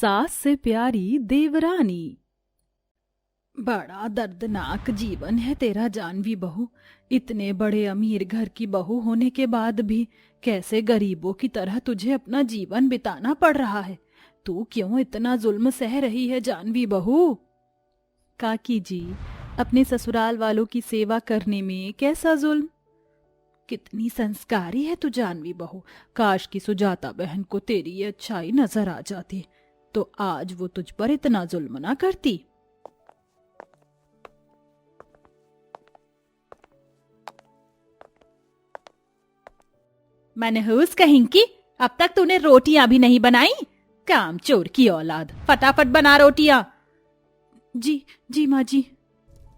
सास से प्यारी देवरानी। बड़ा दर्दनाक जीवन है तेरा जानवी बहू। इतने बड़े अमीर घर की बहू होने के बाद भी कैसे गरीबों की तरह तुझे अपना जीवन बिताना पड़ रहा है। तू क्यों इतना जुल्म सह रही है जानवी बहू? काकी जी, अपने ससुराल वालों की सेवा करने में कैसा जुल्म? कितनी संस्कारी है तू जानवी बहू। काश की सुजाता बहन को तेरी ये अच्छाई नजर आ जाती तो आज वो तुझ पर इतना जुल्म ना करती। मनहूस कहीं की, अब तक तूने रोटियां भी नहीं बनाई? काम चोर की औलाद, फटाफट बना रोटियां। जी जी माँ जी।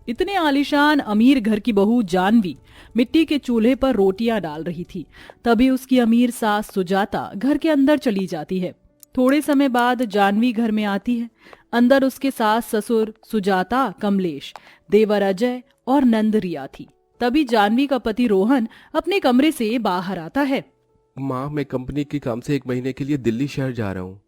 इतने आलीशान अमीर घर की बहू जानवी मिट्टी के चूल्हे पर रोटियां डाल रही थी। तभी उसकी अमीर सास सुजाता घर के अंदर चली जाती है। थोड़े समय बाद जानवी घर में आती है। अंदर उसके सास ससुर सुजाता, कमलेश, देवर अजय और नंद रिया थी। तभी जानवी का पति रोहन अपने कमरे से बाहर आता है। माँ, मैं कंपनी के काम से 1 महीने के लिए दिल्ली शहर जा रहा हूँ।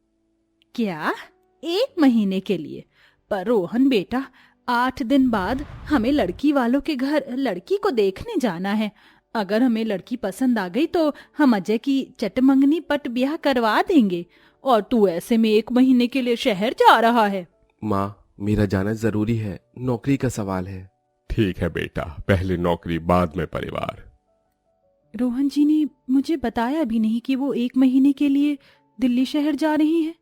क्या 1 महीने के लिए? पर रोहन बेटा, 8 दिन बाद हमें लड़की वालों के घर लड़की को देखने जाना है। अगर हमें लड़की पसंद आ गई तो हम अजय की चटमंगनी पट ब्याह करवा देंगे। और तू ऐसे में 1 महीने के लिए शहर जा रहा है? माँ, मेरा जाना जरूरी है, नौकरी का सवाल है। ठीक है बेटा, पहले नौकरी बाद में परिवार। रोहन जी ने मुझे बताया भी नहीं कि वो 1 महीने के लिए दिल्ली शहर जा रही हैं।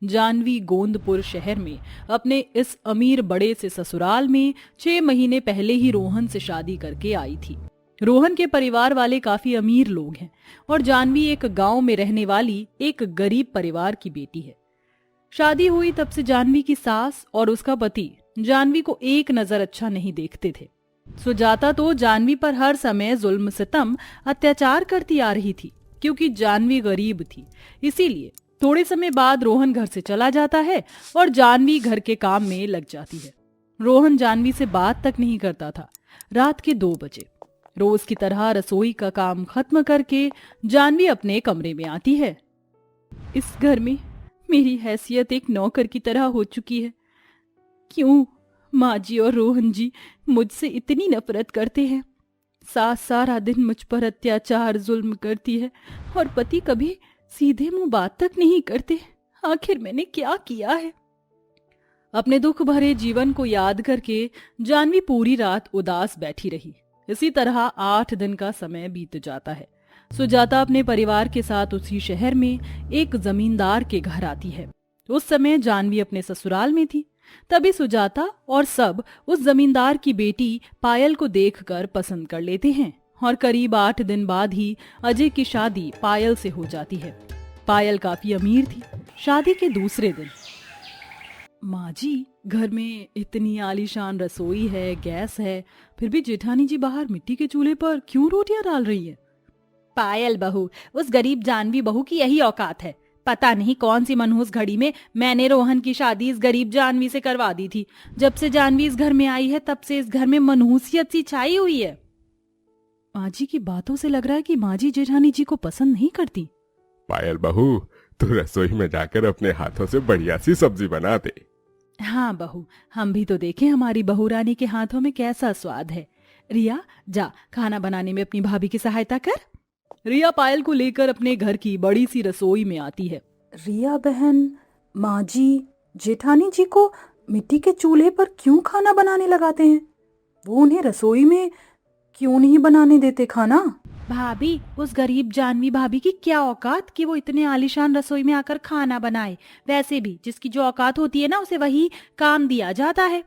जानवी गोंदपुर शहर में अपने इस अमीर बड़े से ससुराल में 6 महीने पहले ही रोहन से शादी करके आई थी। रोहन के परिवार वाले काफी अमीर लोग हैं और जानवी एक गांव में रहने वाली एक गरीब परिवार की बेटी है। शादी हुई तब से जानवी की सास और उसका पति जानवी को एक नजर अच्छा नहीं देखते थे। सुजाता तो जानवी पर हर समय जुल्म सितम अत्याचार करती आ रही थी। क्योंकि जानवी गरीब थी, इसीलिए थोड़े समय बाद रोहन घर से चला जाता है और जानवी घर के काम में लग जाती है। रोहन जानवी से बात तक नहीं करता था। रात के 2 बजे रोज की तरह रसोई का काम खत्म करके जानवी अपने कमरे में आती है। इस घर में मेरी हैसियत एक नौकर की तरह हो चुकी है। क्यों माँ जी और रोहन जी मुझसे इतनी नफरत करते हैं? सास सारा दिन मुझ पर अत्याचार जुल्म करती है और पति कभी सीधे मुंह बात तक नहीं करते। आखिर मैंने क्या किया है? अपने दुख भरे जीवन को याद करके जानवी पूरी रात उदास बैठी रही। इसी तरह 8 दिन का समय बीत जाता है। सुजाता अपने परिवार के साथ उसी शहर में एक जमींदार के घर आती है। उस समय जानवी अपने ससुराल में थी। तभी सुजाता और सब उस जमींदार की बेटी पायल को देखकर पसंद कर लेते हैं और करीब 8 दिन बाद ही अजय की शादी पायल से हो जाती है। पायल काफी अमीर थी। शादी के दूसरे दिन, माँ जी, घर में इतनी आलीशान रसोई है, गैस है, फिर भी जेठानी जी बाहर मिट्टी के चूल्हे पर क्यों रोटियां डाल रही है? पायल बहू, उस गरीब जानवी बहू की यही औकात है। पता नहीं कौन सी मनहूस घड़ी में मैंने रोहन की शादी इस गरीब जानवी से करवा दी थी। जब से जानवी इस घर में आई है तब से इस घर में मनहूसियत सी छाई हुई है। माँ जी की बातों से लग रहा है कि माँ जी जेठानी जी को पसंद नहीं करती। पायल बहू, तू रसोई में जाकर अपने हाथों से बढ़िया सी सब्जी बना दे। हाँ बहू, हम भी तो देखें हमारी बहू रानी के हाथों में कैसा स्वाद है। रिया, जा खाना बनाने में अपनी भाभी की सहायता कर। रिया पायल को लेकर अपने घर की बड़ी सी रसोई में आती है। रिया बहन, माँ जी जेठानी जी को मिट्टी के चूल्हे पर क्यों खाना बनाने लगाते हैं? वो उन्हें रसोई में क्यों नहीं बनाने देते खाना? भाभी, उस गरीब जानवी भाभी की क्या औकात कि वो इतने आलीशान रसोई में आकर खाना बनाए। वैसे भी जिसकी जो औकात होती है ना, उसे वही काम दिया जाता है।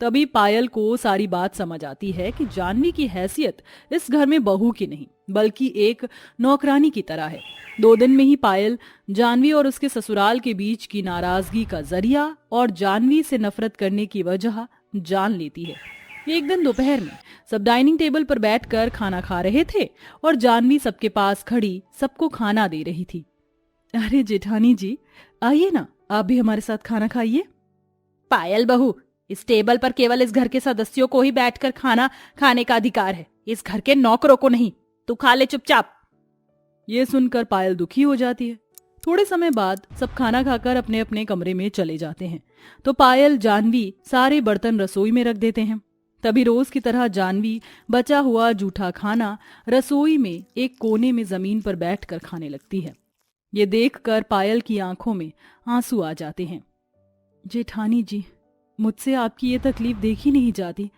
तभी पायल को सारी बात समझ आती है कि जानवी की हैसियत इस घर में बहू की नहीं बल्कि एक नौकरानी की तरह है। 2 दिन में ही पायल जानवी और उसके ससुराल के बीच की नाराजगी का जरिया और जानवी से नफरत करने की वजह जान लेती है। एक दिन दोपहर में सब डाइनिंग टेबल पर बैठकर खाना खा रहे थे और जानवी सबके पास खड़ी सबको खाना दे रही थी। अरे जेठानी जी, आइए ना, आप भी हमारे साथ खाना खाइए। पायल बहू, इस टेबल पर केवल इस घर के सदस्यों को ही बैठकर खाना खाने का अधिकार है, इस घर के नौकरों को नहीं। तू खा ले चुपचाप। ये सुनकर पायल दुखी हो जाती है। थोड़े समय बाद सब खाना खाकर अपने अपने कमरे में चले जाते हैं तो पायल जाह्नवी सारे बर्तन रसोई में रख देते हैं। तभी रोज की तरह जाह्नवी बचा हुआ जूठा खाना रसोई में एक कोने में जमीन पर बैठकर खाने लगती है। ये देखकर पायल की आंखों में आंसू आ जाते हैं। जेठानी जी, मुझसे आपकी ये तकलीफ देखी नहीं जाती।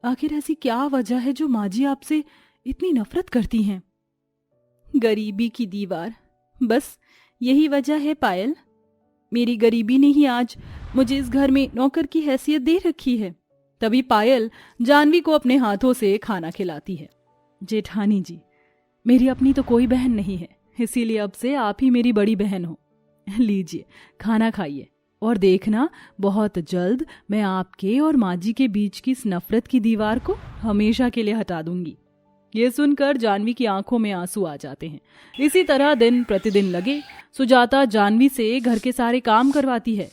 आखिर ऐसी क्या वजह है जो माँ जी आपसे इतनी नफरत करती हैं? गरीबी की दीवार, बस यही वजह है पायल। मेरी गरीबी ने ही आज मुझे इस घर में नौकर की हैसियत दे रखी है। तभी पायल जाह्नवी को अपने हाथों से खाना खिलाती है। जेठानी जी, मेरी अपनी तो कोई बहन नहीं है, इसीलिए अब से आप ही मेरी बड़ी बहन हो। लीजिए खाना खाइए और देखना, बहुत जल्द मैं आपके और माँ जी के बीच की इस नफरत की दीवार को हमेशा के लिए हटा दूंगी। ये सुनकर जाह्नवी की आंखों में आंसू आ जाते हैं। इसी तरह दिन प्रतिदिन लगे। सुजाता जाह्नवी से घर के सारे काम करवाती है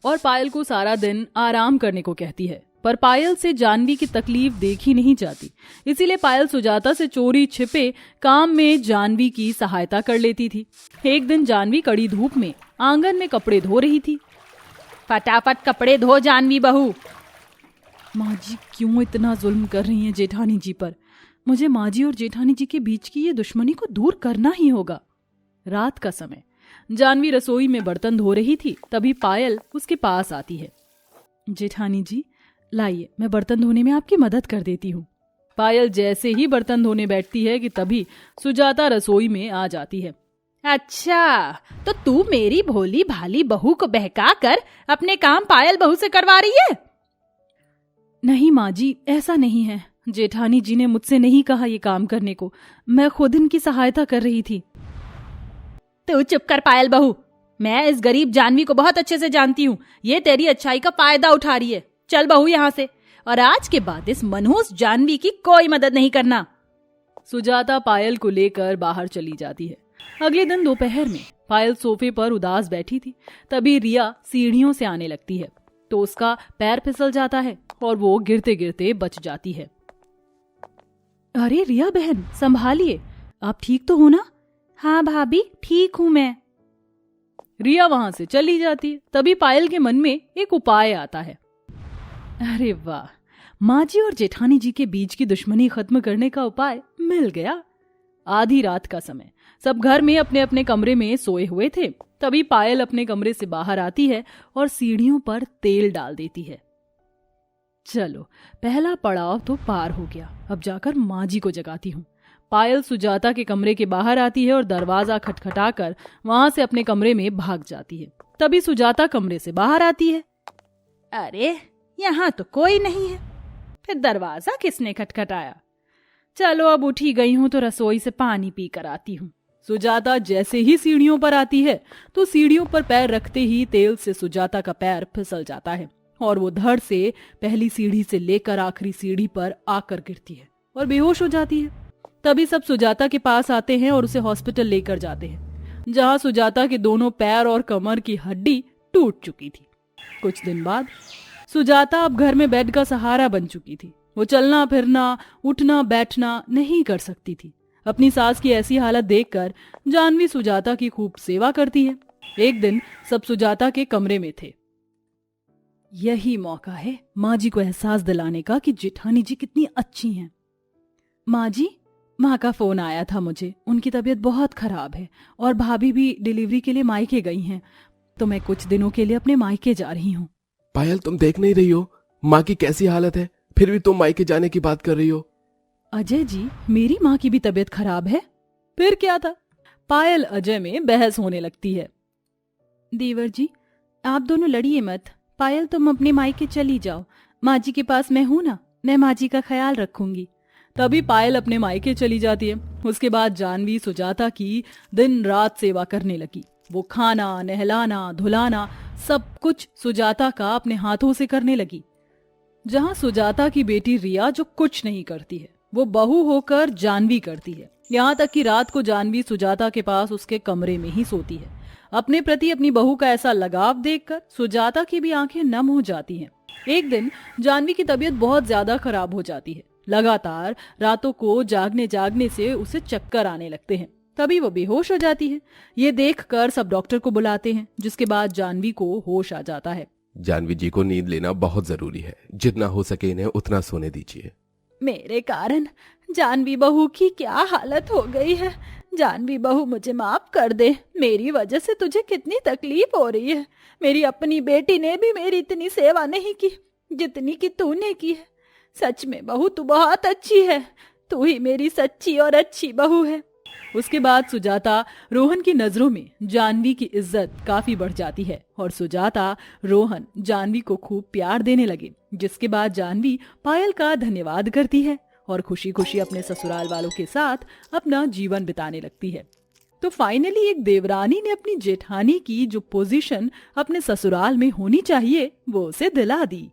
और पायल को सारा दिन आराम करने को कहती है, पर पायल से जाह्नवी की तकलीफ देखी नहीं जाती। इसीलिए पायल सुजाता से चोरी छिपे काम में जाह्नवी की सहायता कर लेती थी। एक दिन जाह्नवी कड़ी धूप में आंगन में कपड़े धो रही थी। फटाफट कपड़े धो जाह्नवी बहू। माँ जी क्यों इतना जुल्म कर रही हैं जेठानी जी पर? मुझे माँ जी और जेठानी जी के बीच की ये दुश्मनी को दूर करना ही होगा। रात का समय जाह्नवी रसोई में बर्तन धो रही थी। तभी पायल उसके पास आती है। जेठानी जी, लाइए मैं बर्तन धोने में आपकी मदद कर देती हूँ। पायल जैसे ही बर्तन धोने बैठती है कि तभी सुजाता रसोई में आ जाती है। अच्छा, तो तू मेरी भोली भाली बहू को बहका कर अपने काम पायल बहू से करवा रही है? नहीं माँ जी, ऐसा नहीं है। जेठानी जी ने मुझसे नहीं कहा ये काम करने को, मैं खुद इनकी सहायता कर रही थी। तू चुप कर पायल बहू, मैं इस गरीब जाह्नवी को बहुत अच्छे से जानती हूँ। ये तेरी अच्छाई का फायदा उठा रही है। चल बहू यहाँ से, और आज के बाद इस मनहूस जाह्नवी की कोई मदद नहीं करना। सुजाता पायल को लेकर बाहर चली जाती है। अगले दिन दोपहर में पायल सोफे पर उदास बैठी थी। तभी रिया सीढ़ियों से आने लगती है तो उसका पैर फिसल जाता है और वो गिरते गिरते बच जाती है। अरे रिया बहन, संभालिए, आप ठीक तो हो ना? हाँ भाभी, ठीक हूं मैं। रिया वहां से चली जाती है। तभी पायल के मन में एक उपाय आता है। अरे वाह, माँ जी और जेठानी जी के बीच की दुश्मनी खत्म करने का उपाय मिल गया। आधी रात का समय, सब घर में अपने अपने कमरे में सोए हुए थे। तभी पायल अपने कमरे से बाहर आती है और सीढ़ियों पर तेल डाल देती है। चलो, पहला पड़ाव तो पार हो गया, अब जाकर माँ जी को जगाती हूँ। पायल सुजाता के कमरे के बाहर आती है और दरवाजा खटखटाकर वहां से अपने कमरे में भाग जाती है। तभी सुजाता कमरे से बाहर आती है। अरे, यहाँ तो कोई नहीं है, फिर दरवाजा किसने खटखटाया? चलो, अब उठी गई हूँ तो रसोई से पानी पी कर आती हूँ। सुजाता जैसे ही सीढ़ियों पर आती है तो सीढ़ियों पर पैर रखते ही तेल से सुजाता का पैर फिसल जाता है और वो धड़ से पहली सीढ़ी से लेकर आखिरी सीढ़ी पर आकर गिरती है और बेहोश हो जाती है। तभी सब सुजाता के पास आते हैं और उसे हॉस्पिटल लेकर जाते हैं, जहां सुजाता के दोनों पैर और कमर की हड्डी टूट चुकी थी। कुछ दिन बाद सुजाता अब घर में बेड का सहारा बन चुकी थी। वो चलना फिरना, उठना बैठना नहीं कर सकती थी। अपनी सास की ऐसी हालत देखकर जाह्नवी सुजाता की खूब सेवा करती है। एक दिन सब सुजाता के कमरे में थे। यही मौका है माँ जी को एहसास दिलाने का कि जेठानी जी कितनी अच्छी हैं। माँ जी, माँ का फोन आया था मुझे, उनकी तबीयत बहुत खराब है और भाभी भी डिलीवरी के लिए मायके गई हैं, तो मैं कुछ दिनों के लिए अपने मायके जा रही हूँ। पायल, तुम देख नहीं रही हो माँ की कैसी हालत है, फिर भी तुम मायके जाने की बात कर रही हो। अजय जी, मेरी माँ की भी तबीयत खराब है। फिर क्या था? पायल अजय में बहस होने लगती है। देवर जी, आप दोनों लड़िए मत। पायल, तुम अपने मायके चली जाओ, माँ जी के पास मैं हूं ना, मैं माँ जी का ख्याल रखूंगी। तभी पायल अपने मायके चली जाती है। उसके बाद जाह्नवी सुजाता की दिन रात सेवा करने लगी। वो खाना, नहलाना, धुलाना सब कुछ सुजाता का अपने हाथों से करने लगी। जहां सुजाता की बेटी रिया जो कुछ नहीं करती है, वो बहू होकर जाह्नवी करती है। यहाँ तक कि रात को जाह्नवी सुजाता के पास उसके कमरे में ही सोती है। अपने प्रति अपनी बहू का ऐसा लगाव देखकर सुजाता की भी आंखें नम हो जाती हैं। एक दिन जाह्नवी की तबीयत बहुत ज्यादा खराब हो जाती है। लगातार रातों को जागने जागने से उसे चक्कर आने लगते हैं। तभी वो बेहोश हो जाती है। ये देखकर सब डॉक्टर को बुलाते हैं, जिसके बाद जानवी को होश आ जाता है। जानवी जी को नींद लेना बहुत जरूरी है, जितना हो सके इन्हें उतना सोने दीजिए। मेरे कारण जानवी बहू की क्या हालत हो गई है। जानवी बहू मुझे माफ कर दे, मेरी वजह से तुझे कितनी तकलीफ हो रही है। मेरी अपनी बेटी ने भी मेरी इतनी सेवा नहीं की जितनी कि तूने की है। सच में बहू तू बहुत अच्छी है, तू ही मेरी सच्ची और अच्छी बहू है। उसके बाद सुजाता रोहन की नजरों में जानवी की इज्जत काफी बढ़ जाती है और सुजाता रोहन जानवी को खूब प्यार देने लगे, जिसके बाद जानवी पायल का धन्यवाद करती है और खुशी खुशी अपने ससुराल वालों के साथ अपना जीवन बिताने लगती है। तो फाइनली एक देवरानी ने अपनी जेठानी की जो पोजीशन अपने ससुराल में होनी चाहिए वो उसे दिला दी।